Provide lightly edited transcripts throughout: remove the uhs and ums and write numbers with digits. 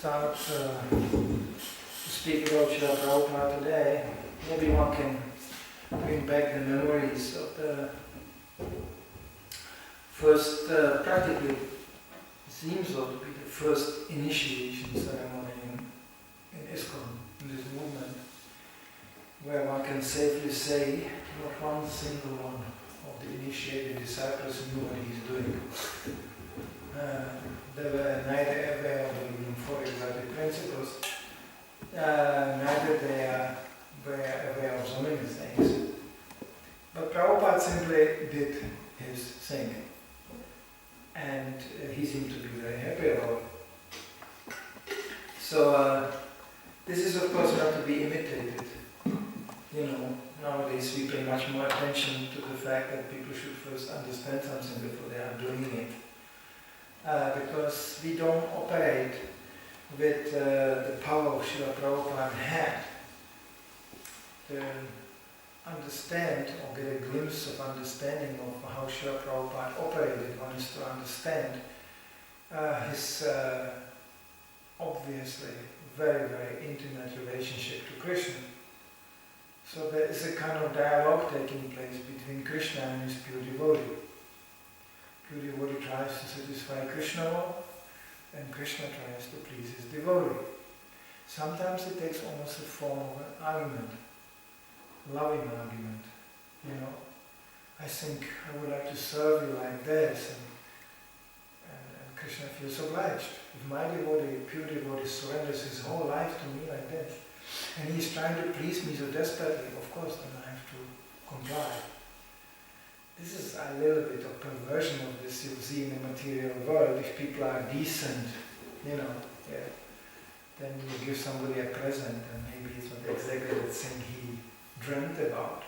start to speak about Srila Prabhupada today, maybe one can bring back the memories of the first, practically seems so to be the first initiation ceremony in ISKCON, in this movement, where one can safely say not one single one of the initiated disciples knew what he's doing. They were neither aware of the lymphotic principles, neither they were aware of so many things. But Prabhupada simply did his thing, and he seemed to be very happy about it. So this is of course not to be imitated. You know, nowadays we pay much more attention to the fact that people should first understand something before they are doing it. Because we don't operate with the power Srila Prabhupada had to understand or get a glimpse of understanding of how Srila Prabhupada operated. One is to understand his obviously very, very intimate relationship to Krishna. So there is a kind of dialogue taking place between Krishna and his pure devotee. Pure devotee tries to satisfy Krishna, and Krishna tries to please his devotee. Sometimes it takes almost the form of an argument, loving argument. You know, I think I would like to serve you like this, and Krishna feels obliged. If my devotee, pure devotee, surrenders his whole life to me like this, and he's trying to please me so desperately, of course, then I have to comply. This is a little bit of perversion of this you see in the material world. If people are decent, you know, then you give somebody a present and maybe it's not exactly the thing he dreamt about.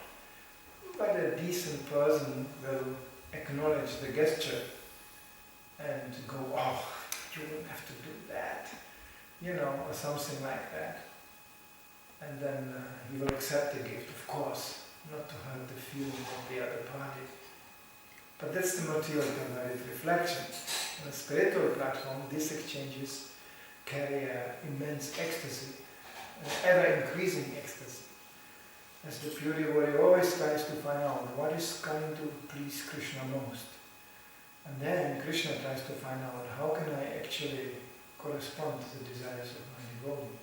But a decent person will acknowledge the gesture and go, oh, you wouldn't have to do that, you know, or something like that. And then he will accept the gift, of course, not to hurt the feeling of the other party. But that's the material perverted reflection. On a spiritual platform, these exchanges carry immense ecstasy, an ever-increasing ecstasy. As the pure devotee always tries to find out what is going to please Krishna most. And then Krishna tries to find out how can I actually correspond to the desires of my devotee.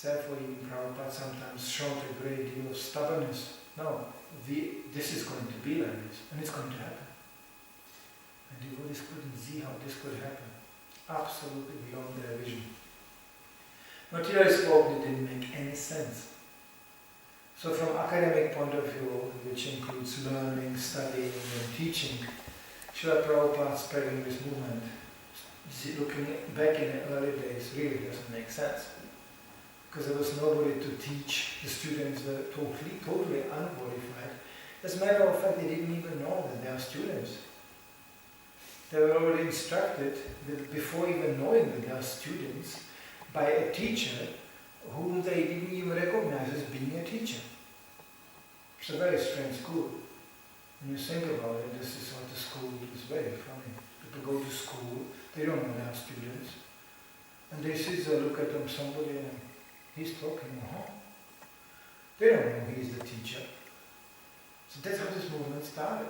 Therefore, even Prabhupada sometimes showed a great deal of stubbornness. No, this is going to be like this, and it's going to happen. And devotees couldn't see how this could happen. Absolutely beyond their vision. Materially spoken, it didn't make any sense. So from academic point of view, which includes learning, studying, and teaching, Srila Prabhupada spreading this movement, looking back in the early days, really doesn't make sense. Because there was nobody to teach. The students were totally unqualified. As a matter of fact, they didn't even know that they are students. They were already instructed, before even knowing that they are students, by a teacher whom they didn't even recognize as being a teacher. It's a very strange school. When you think about it, this is what the school is. Very funny. People go to school, they don't know they are students. And they sit there, look at them, somebody, and he's talking, They don't know he's the teacher. So that's how this movement started.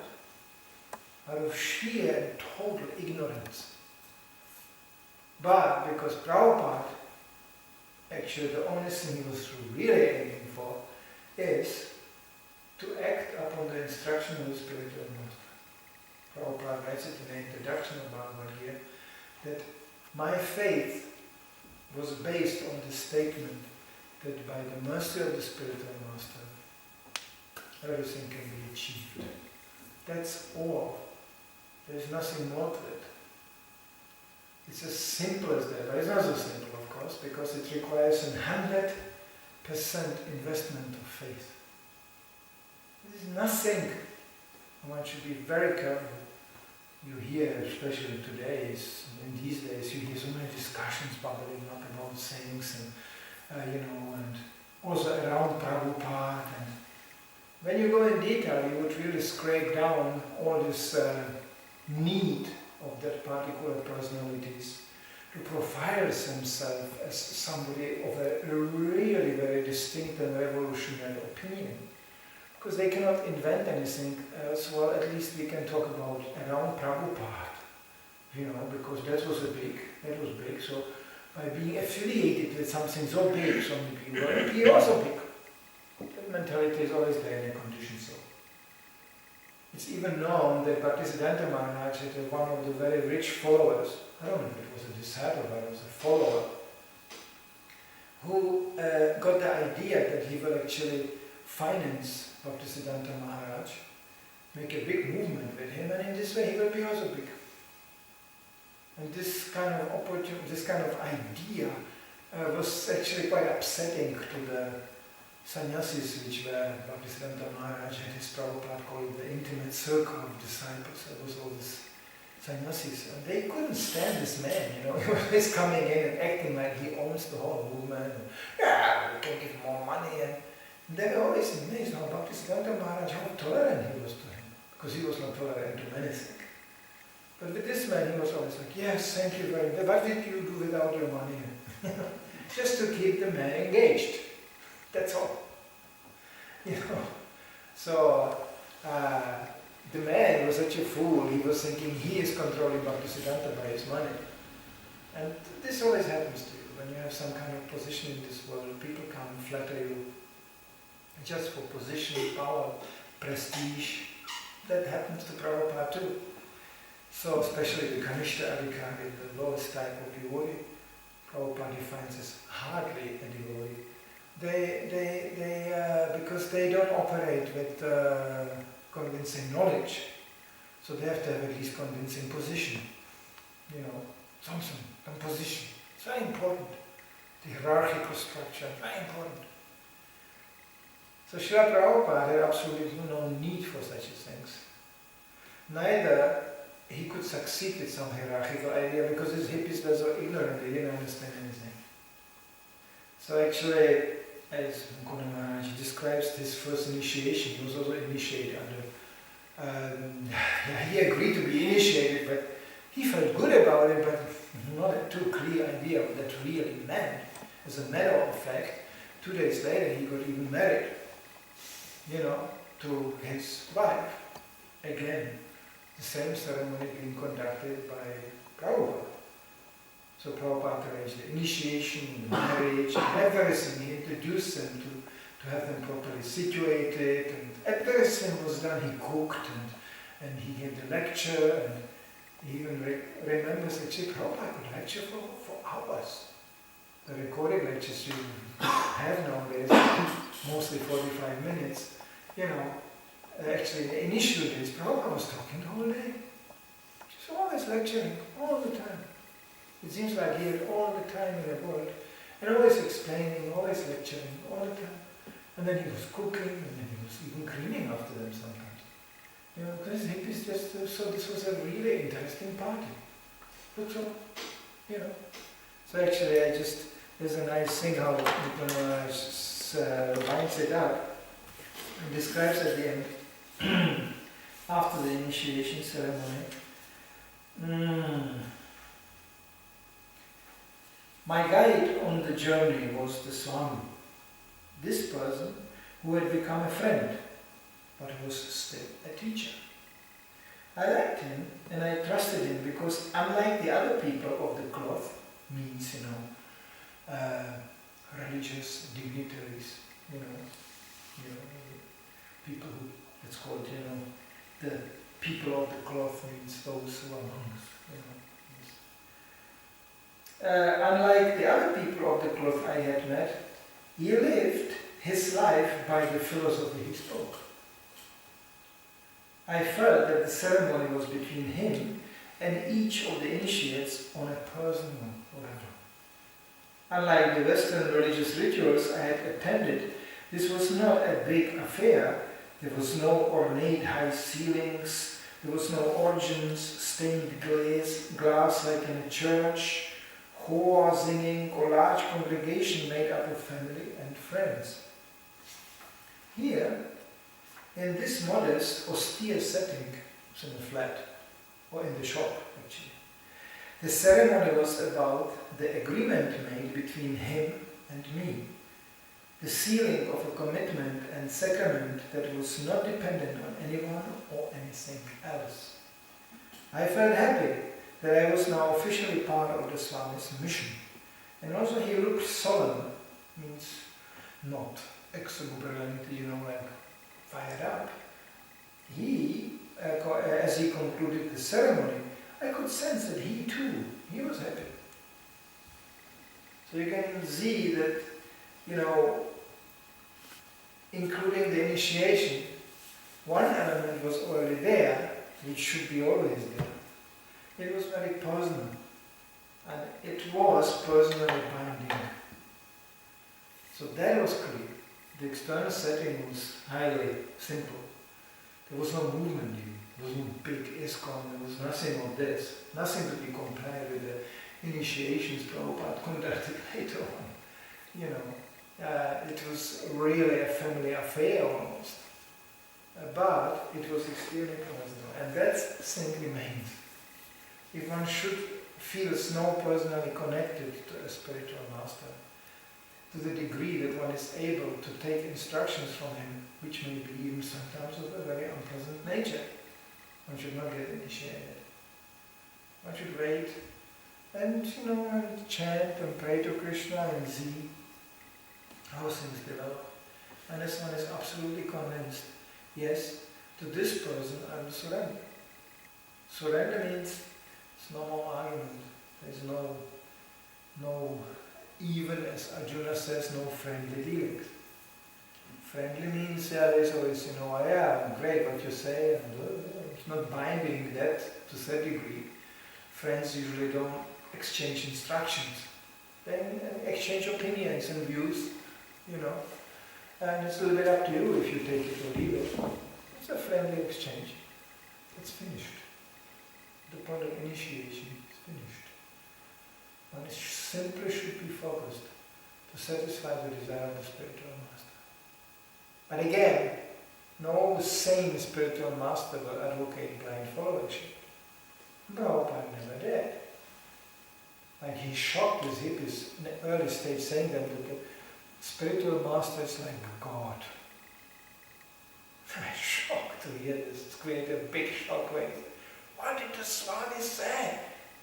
Out of sheer and total ignorance. But because Prabhupada, actually the only thing he was really aiming for is to act upon the instruction of the spiritual master. Prabhupada writes it in the introduction of Bhagavad Gita that my faith was based on the statement that by the mercy of the spiritual master, everything can be achieved. That's all. There's nothing more to it. It's as simple as that, but it's not so simple, of course, because it requires 100% investment of faith. This is nothing. One should be very careful. You hear, especially today, in these days, you hear so many discussions bubbling up about things, and and also around Prabhupada. And when you go in detail, you would really scrape down all this need of that particular personalities who profiles himself as somebody of a really very distinct and revolutionary opinion. Because they cannot invent anything else, well, at least we can talk about around Prabhupada, because that was big, so by being affiliated with something so big, so many people are also big. That mentality is always there in a condition so. It's even known that Bhaktisiddhanta Maharaj had one of the very rich followers, I don't know if it was a disciple, but it was a follower, who got the idea that he will actually finance Bhaktisiddhanta Maharaj, make a big movement with him, and in this way he will be also big. And this kind of idea was actually quite upsetting to the sannyasis which were Bhaktisiddhanta Maharaj and his Prabhupada called the intimate circle of disciples. There was all this sannyasis, and they couldn't stand this man, he was coming in and acting like he owns the whole movement, and, we can give more money, and they were always amazed how Bhaktisiddhanta Maharaj, how tolerant he was to him, because he was not tolerant to anything. But with this man, he was always like, yes, thank you very much. What did you do without your money? Just to keep the man engaged. That's all. So, the man was such a fool, he was thinking he is controlling Bhaktisiddhanta by his money. And this always happens to you. When you have some kind of position in this world, people come and flatter you just for position, power, prestige. That happens to Prabhupada too. So especially the Kanishta Adhikari, the lowest type of devotee, Prabhupada defines as hardly a devotee. Because they don't operate with convincing knowledge, so they have to have at least convincing position. Some position. It's very important. The hierarchical structure, very important. So Srila Prabhupada had absolutely no need for such things. Neither he could succeed with some hierarchical idea because his hippies were so ignorant, they didn't understand anything. So actually, as Mukunda Maharaj describes his first initiation, he was also initiated under, he agreed to be initiated, but he felt good about it, but not a too clear idea what that really meant. As a matter of fact, 2 days later he got even married, to his wife. Again, the same ceremony being conducted by Prabhupada. So Prabhupada arranged the initiation, the marriage, and everything. He introduced them to have them properly situated, and everything was done. He cooked, and he gave the lecture, and he even remembers actually Prabhupada could lecture for hours. The recorded lectures you have nowadays, mostly 45 minutes, actually in the initial days, Prabhupada was talking the whole day. Just always lecturing, all the time. It seems like he had all the time in the world, and always explaining, always lecturing, all the time. And then he was cooking, and then he was even cleaning after them sometimes. Because hippies just, so this was a really interesting party. That's all, So actually there's a nice thing how Nikolai winds it up and describes at the end, after the initiation ceremony, my guide on the journey was the Swami, this person who had become a friend, but was still a teacher. I liked him and I trusted him because unlike the other people of the cloth, means, religious dignitaries, people who, it's called, the people of the cloth means those who are monks, unlike the other people of the cloth I had met, he lived his life by the philosophy he spoke. I felt that the ceremony was between him and each of the initiates on a personal level. Unlike the Western religious rituals I had attended, this was not a big affair. There was no ornate high ceilings, there was no organs, stained glass like in a church, choir singing, or large congregation made up of family and friends. Here, in this modest, austere setting, it's in a flat, or in the shop actually, The ceremony was about the agreement made between him and me, the sealing of a commitment and sacrament that was not dependent on anyone or anything else. I felt happy that I was now officially part of the Swami's mission. And also he looked solemn, means not exuberant, like fired up. He, as he concluded the ceremony, I could sense that he too, he was happy. So you can see that, including the initiation, one element was already there, which should be always there. It was very personal, and it was personally binding. So that was clear. The external setting was highly simple. There was no movement here. There was no big ISKCON. There was nothing of this. Nothing to be compared with the initiations Prabhupada conducted later on. It was really a family affair almost. But it was extremely personal. And that thing remains. If one feels no personally connected to a spiritual master, to the degree that one is able to take instructions from him, which may be even sometimes of a very unpleasant nature, one should not get initiated. One should wait and, and chant and pray to Krishna and see how things develop. Unless one is absolutely convinced, yes, to this person I will surrender. Surrender means it's no more argument. There's no, even as Arjuna says, no friendly dealings. Friendly means there's always, great what you say, and it's not binding that to that degree. Friends usually don't exchange instructions. They exchange opinions and views, and it's a little bit up to you if you take it or leave it. It's a friendly exchange. It's finished. The point of initiation is finished. One simply should be focused to satisfy the desire of the spiritual master. But again, no sane spiritual master will advocate blind followership. Prabhupada never did. Like he shocked his hippies in the early stage, saying that the spiritual master is like God. I'm shocked to hear this. It's created a big shockwave. What did the Swami say?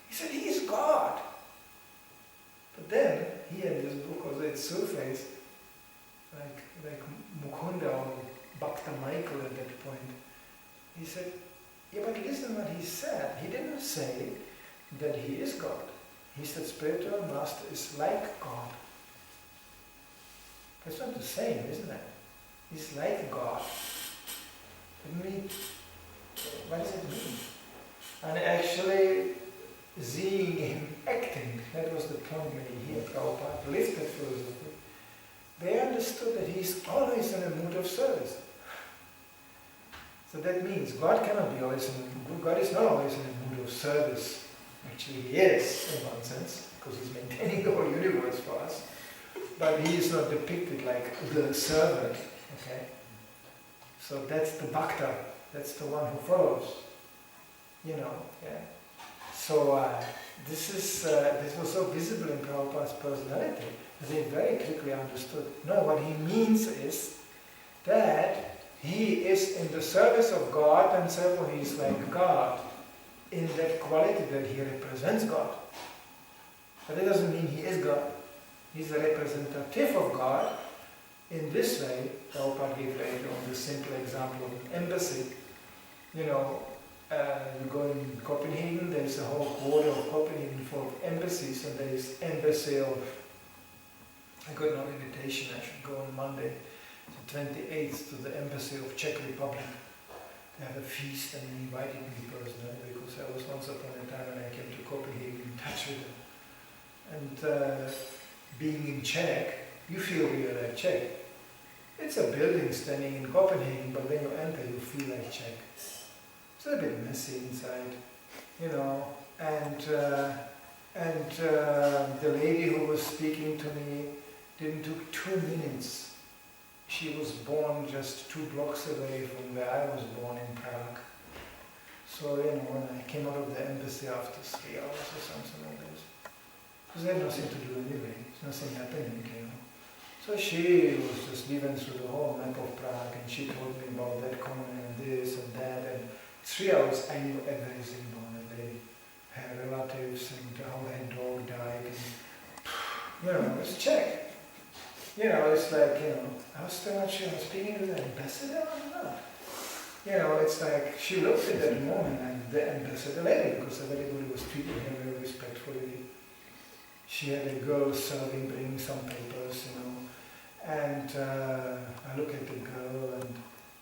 He said he is God. But then, here in this book, also it's surfaced, like Mukunda or Bhakta Michael at that point, he said, yeah, but listen what he said. He didn't say that he is God. He said spiritual master is like God. That's not the same, isn't it? He's like God. What does it mean? And actually, seeing him acting, that was the point when he heard Prabhupada lifted philosophy, they understood that he's always in a mood of service. So that means God cannot be always God is not always in a mood of service. Actually he is, in one sense, because he's maintaining the whole universe for us. But he is not depicted like the servant, okay? So that's the bhakta, that's the one who follows, yeah. So this was so visible in Prabhupada's personality that he very quickly understood. No, what he means is that he is in the service of God, and therefore he is like God in that quality that he represents God. But it doesn't mean he is God. He's a representative of God. In this way, Prabhupada gave later on the simple example of an embassy. You go in Copenhagen, there is a whole quarter of Copenhagen full of embassies, and there is embassy of, I got no invitation, I should go on Monday, the 28th, to the embassy of Czech Republic. They have a feast and they invited me personally, because I was once upon a time when I came to Copenhagen in touch with them. And being in Czech, you feel really like Czech. It's a building standing in Copenhagen, but when you enter, you feel like Czech. It's a bit messy inside, and the lady who was speaking to me didn't took 2 minutes. She was born just 2 blocks away from where I was born in Prague. So, when I came out of the embassy after 3 hours or something like this, because they had nothing to do anyway, there's nothing happening. So she was just living through the whole map of Prague, and she told me about that corner and this and that, and 3 hours I knew everything about it. Her relatives and how her dog died, and it's Czech. It's like, I was still not sure I was speaking to the ambassador or not. It's like she looked at that moment like the ambassador lady, because everybody was treating her very respectfully. She had a girl serving, bringing some papers, and I look at the girl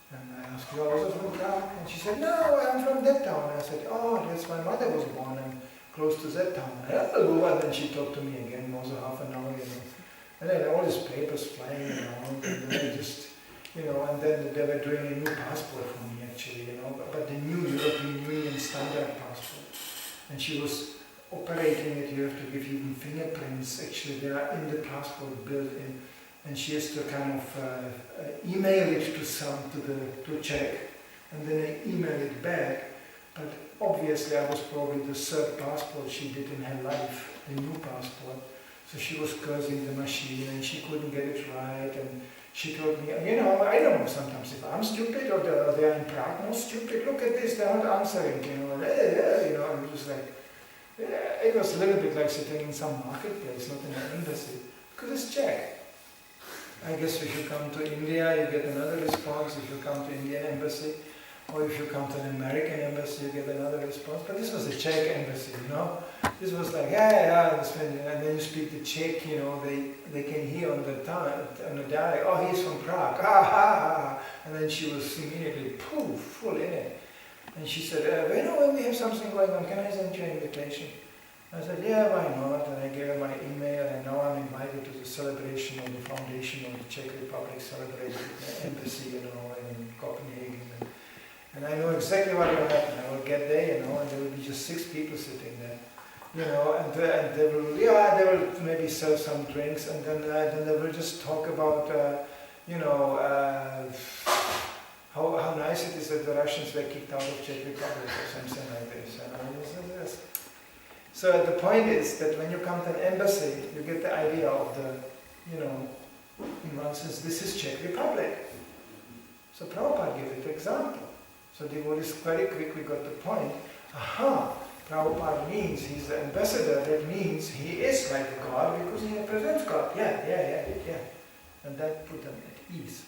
and I asked her, was it from Prague? And she said, no, I'm from that town. I said, oh, that's my mother was born, I'm close to that town. And then she talked to me again, also half an hour, And then all these papers flying around, and then just, and then they were doing a new passport for me actually, but the new European Union standard passport. And she was operating it, you have to give even fingerprints, actually they are in the passport built in. And she has to kind of email it to Czech, and then I email it back. But obviously I was probably the third passport she did in her life, the new passport. So she was cursing the machine and she couldn't get it right. And she told me, I don't know sometimes if I'm stupid or they are in Prague, no stupid, look at this, they're not answering, and it was like, it was a little bit like sitting in some marketplace, not in an embassy, because it's Czech. I guess if you come to India, you get another response. If you come to Indian embassy, or if you come to an American embassy, you get another response. But this was a Czech embassy, This was like, and then you speak the Czech, they can hear on the dialect, oh, he's from Prague, and then she was immediately, poof, full in it. And she said, when we have something going on, can I send you an invitation? I said, yeah, why not? And I gave her my email, and now I'm invited to the celebration of the foundation of the Czech Republic, celebrated the embassy, in Copenhagen. And I know exactly what will happen. I will get there, and there will be just 6 people sitting there, and they will maybe serve some drinks, and then they will just talk about, how nice it is that the Russians were kicked out of Czech Republic or something like this. So the point is that when you come to an embassy, you get the idea of the, nonsense, this is Czech Republic. So Prabhupada gave it an example. So devotees very quickly got the point, Prabhupada means he's the ambassador, that means he is like God because he represents God. Yeah. And that put them at ease.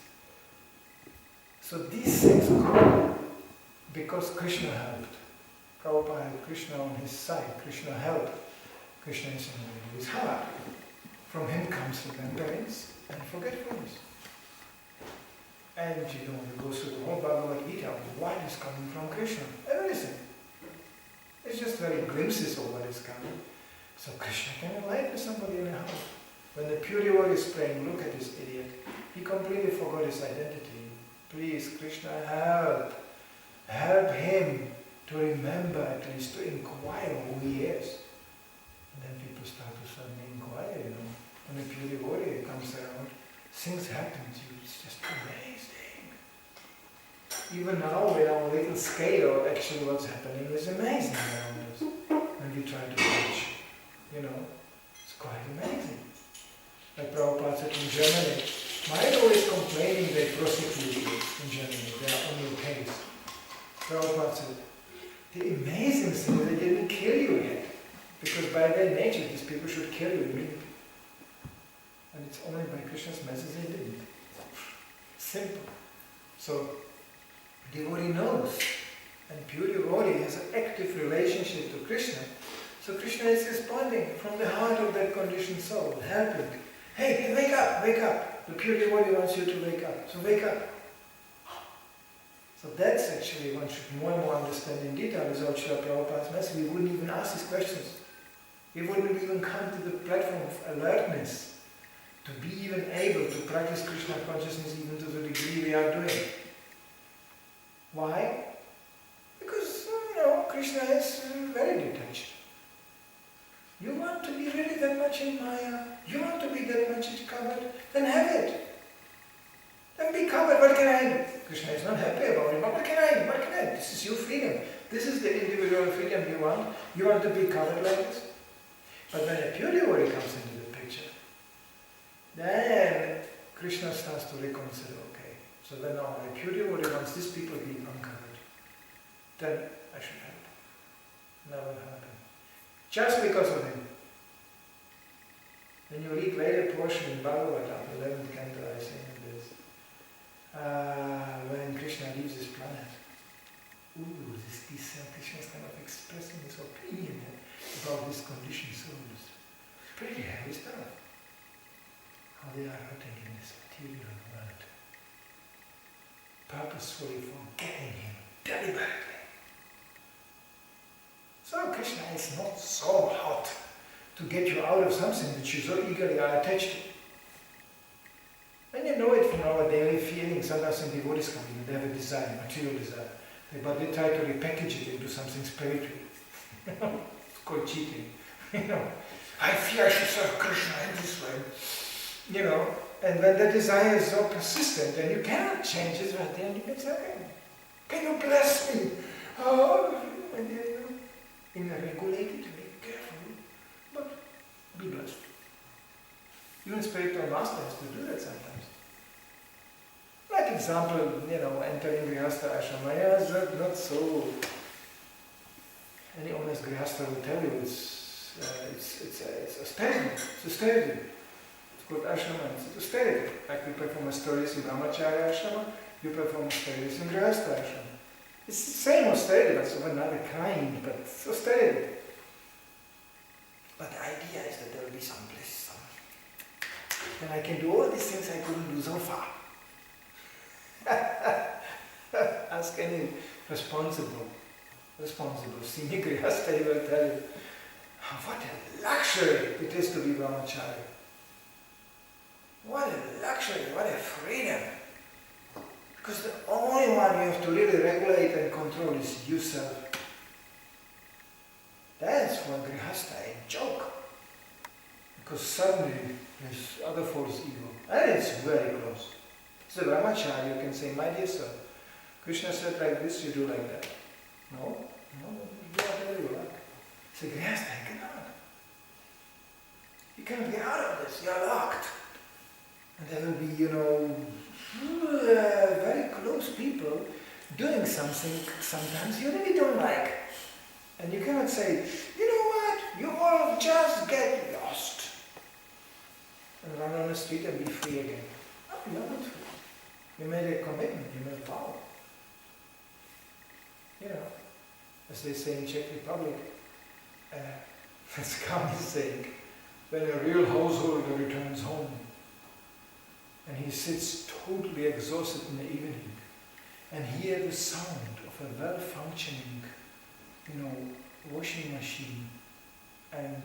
So these things come because Krishna helped. Prabhupada had Krishna on his side. Krishna helped. Krishna is in his heart. From him comes remembrance and forgetfulness. And you go through the whole Bhagavad Gita, what is coming from Krishna? Everything. It's just very glimpses of what is coming. So Krishna can enlighten somebody in a house. When the pure devotee is praying, look at this idiot. He completely forgot his identity. Please, Krishna, help. Help him to remember, at least to inquire who he is. And then people start to suddenly inquire, When a pure devotee comes around, things happen to you. It's just amazing. Even now, with our little scale, actually what's happening is amazing around us. When we try to teach, it's quite amazing. Like Prabhupada said in Germany, Manidhara is complaining they prosecute you in Germany, they are on your case. Prabhupada said, the amazing thing is they didn't kill you yet. Because by their nature, these people should kill you immediately. And it's only by Krishna's message they didn't. Simple. So, devotee knows. And pure devotee has an active relationship to Krishna. So Krishna is responding from the heart of that conditioned soul, helping. Hey, wake up, wake up. The pure devotee wants you to wake up. So wake up. So that's actually, one should more and more understand in detail without Srila Prabhupada's message. We wouldn't even ask these questions. We wouldn't even come to the platform of alertness to be even able to practice Krishna consciousness even to the degree we are doing. Why? Because, Krishna is very detached. You want to be really that much in Maya? You want to be that much covered? Then have it. Then be covered. What can I do? Krishna is not happy about it, but what can I do? What can I do? This is your freedom. This is the individual freedom you want. You want to be covered like this. But when a pure devotee comes into the picture, then Krishna starts to reconsider, okay, so when now a pure devotee wants these people being uncovered, then I should help. Never happen. Just because of him. When you read later portion in Bhagavatam, 11th canto, I say this, when Krishna leaves this planet, Krishna is kind of expressing his opinion about this conditioned souls. Pretty heavy stuff. How they are hurting in this material world. Purposefully forgetting him deliberately. So Krishna is not so hot to get you out of something which you so eagerly are attached to. And you know it from our daily feeling. Sometimes when devotees come in, they have a desire, material desire. But they try to repackage it into something spiritual. It's called cheating. I feel I should serve Krishna in this way. And when the desire is so persistent and you cannot change it right there, and you can say, okay, can you bless me? And then in a regulated way, carefully, but be blessed. Even spiritual master has to do that sometimes. Like example, entering Grihastha ashrama, is not so. Any honest Grihastha will tell you it's austerity. It's austerity. It's called ashrama. It's austerity. Like we perform austerities in Brahmacharya ashrama, you perform austerities in Grihastha ashrama. It's the same austerity, but it's of another kind, but it's austerity. But the idea is that there will be some bliss. Then I can do all these things I couldn't do so far. Ask any responsible senior Grihastha, he will tell you, what a luxury it is to be Brahmachari. What a luxury, what a freedom. Because the only one you have to really regulate and control is yourself. That's for Grihastha a joke. Because suddenly there's other force ego. And it's very close. So Brahmachari, you can say, my dear sir, Krishna said like this, you do like that. No, you do whatever you like. So Grihastha, I cannot. You can't get out of this, you're locked. And there will be, very close people doing something sometimes you really don't like. And you cannot say, you know what, you all just get lost. And run on the street and be free again. No, you're not free. You made a commitment, you made a vow. As they say in Czech Republic, as Kami is saying, when a real householder returns home and he sits totally exhausted in the evening and hears the sound of a well-functioning, washing machine and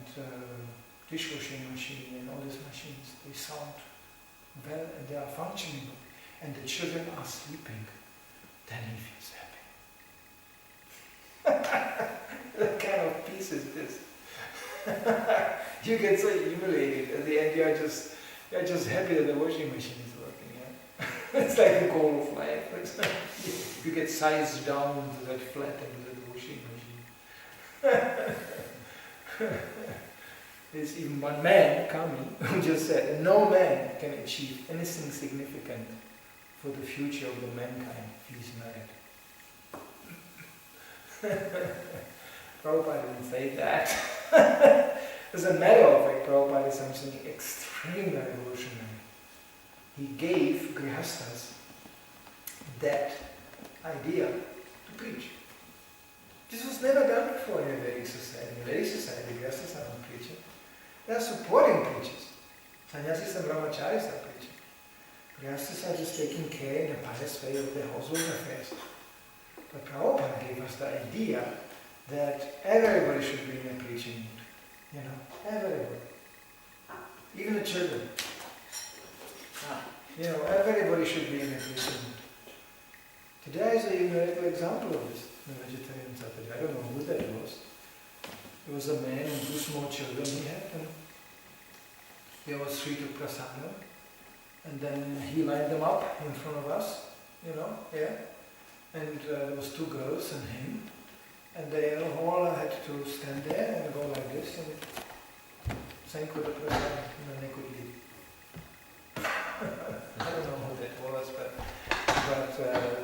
dishwashing machine and all these machines, they sound well and they are functioning, and the children are sleeping, then he feels happy. What kind of peace is this? You get so humiliated. At the end, you're just happy that the washing machine is working. Yeah? It's like the goal of life. You get sized down to that flat into that washing machine. There's even one man coming who just said, no man can achieve anything significant for the future of the mankind if he's married. Prabhupada didn't say that. As a matter of fact, Prabhupada is something extremely revolutionary. He gave Grihasthas that idea to preach. This was never done before in a Vedic society. In a Vedic society, Grihasthas are not preaching. They are supporting preachers. Sannyasis and brahmacharis are preaching. Grihasthas are just taking care in a pious way of their household affairs. But Prabhupada gave us the idea that everybody should be in a preaching mood. Everybody. Even the children. Everybody should be in a preaching mood. Today is a numerical example of this, the vegetarian Saturday. I don't know who that was. There was a man and two small children he had, and there was Sri to Prasanga, and then he lined them up in front of us, and there was two girls and him, And they all had to stand there and go like this and thank the Prabhupada, and then they could leave. I don't know who that was, but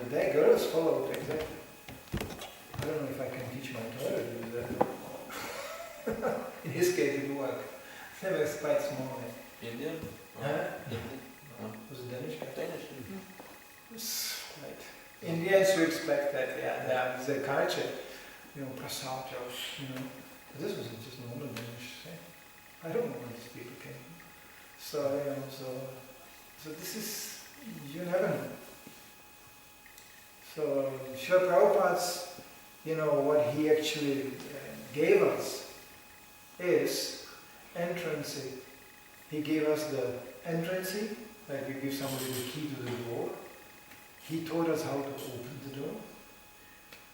their girls followed exactly. I don't know if I can teach my daughter to do that. In his case it worked. They were quite small. Indian? Huh? Indian? Was it Danish? Danish. Right. Indians, you expect that, yeah, the culture, prasad, but this was just normal Danish. I don't know where these people came from. So, so this is, you never know. So, Srila Prabhupada's, what he actually gave us is entrance. He gave us the entrance, like we give somebody the key to the door. He taught us how to open the door.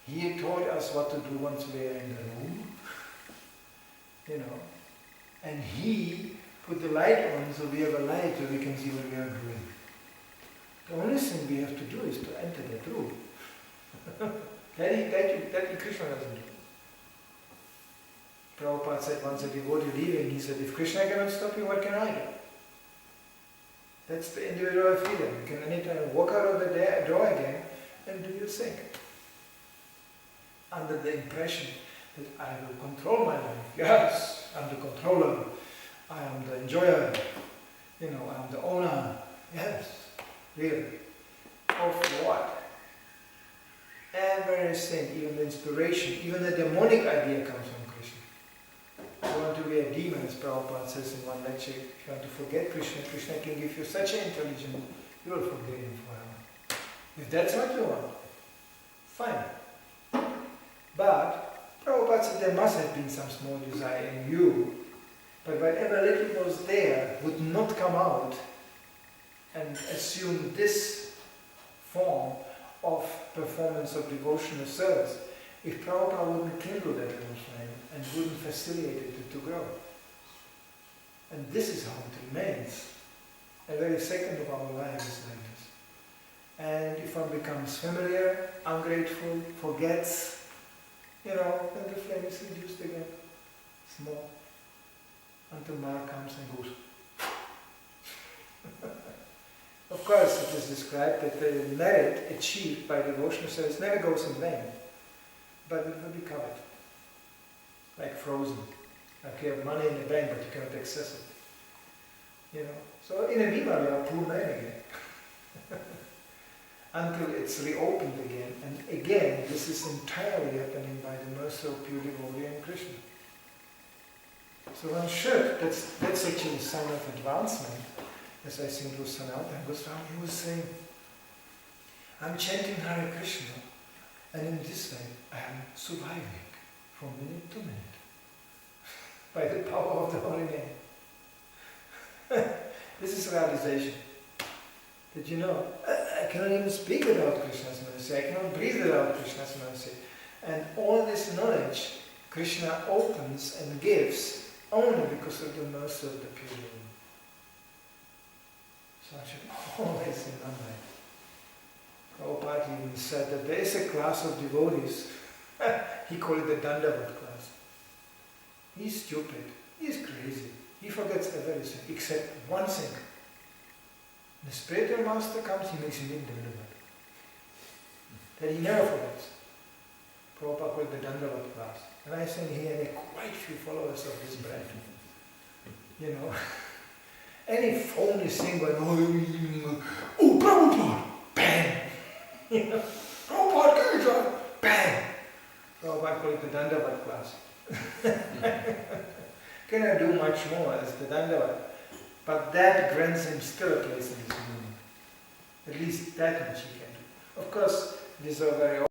He taught us what to do once we are in the room. And he put the light on so we have a light so we can see what we are doing. The only thing we have to do is to enter that room. that Krishna doesn't do. Prabhupada said once a devotee leaving, he said, if Krishna cannot stop you, what can I do? That's the individual freedom. You can anytime walk out of the door again and do your thing. Under the impression that I will control my life. Yes, I'm the controller. I am the enjoyer. I'm the owner. Yes, really. Of what? Everything, even the inspiration, even the demonic idea comes from Krishna. If you want to be a demon, as Prabhupada says in one lecture, if you want to forget Krishna, Krishna can give you such an intelligence, you will forget him forever. If that's what you want, fine. But Prabhupada said there must have been some small desire in you, but whatever little was there would not come out and assume this form of performance of devotional service if Prabhupada wouldn't kindle that little flame and wouldn't facilitate it to grow. And this is how it remains. Every second of our lives is like this. And if one becomes familiar, ungrateful, forgets, then the flame is reduced again, small, until Mara comes and goes. Of course, it is described that the merit achieved by devotional service never goes in vain, but it will be covered, like frozen. Like you have money in the bank, but you cannot access it. So in a viva you are poor man again. Until it's reopened again. And again, this is entirely happening by the mercy of pure devotee and Krishna. So one should, that's actually a sign of advancement. As I think it was Sanatana Goswami, he was saying, I'm chanting Hare Krishna, and in this way I am surviving from minute to minute by the power of the Holy Name. This is realization. That I cannot even speak without Krishna's mercy, I cannot breathe without Krishna's mercy. And all this knowledge Krishna opens and gives only because of the mercy of the pure devotee. So I should always remember it. Prabhupada even said that there is a class of devotees, he called it the Dandavat class. He's stupid, he's crazy, he forgets everything except one thing. The spiritual master comes, he makes him Dandavat. That he never forgets. Prabhupada called the Dandavat class. And I think he had quite few followers of this brand. Any phony thing going, oh Prabhupada, bang! Prabhupada, give it, bang! Prabhupada called it the Dandavat class. Cannot do much more as the Dandavat, but that grants him still a place in this movement. At least that much he can do. Of course, these are very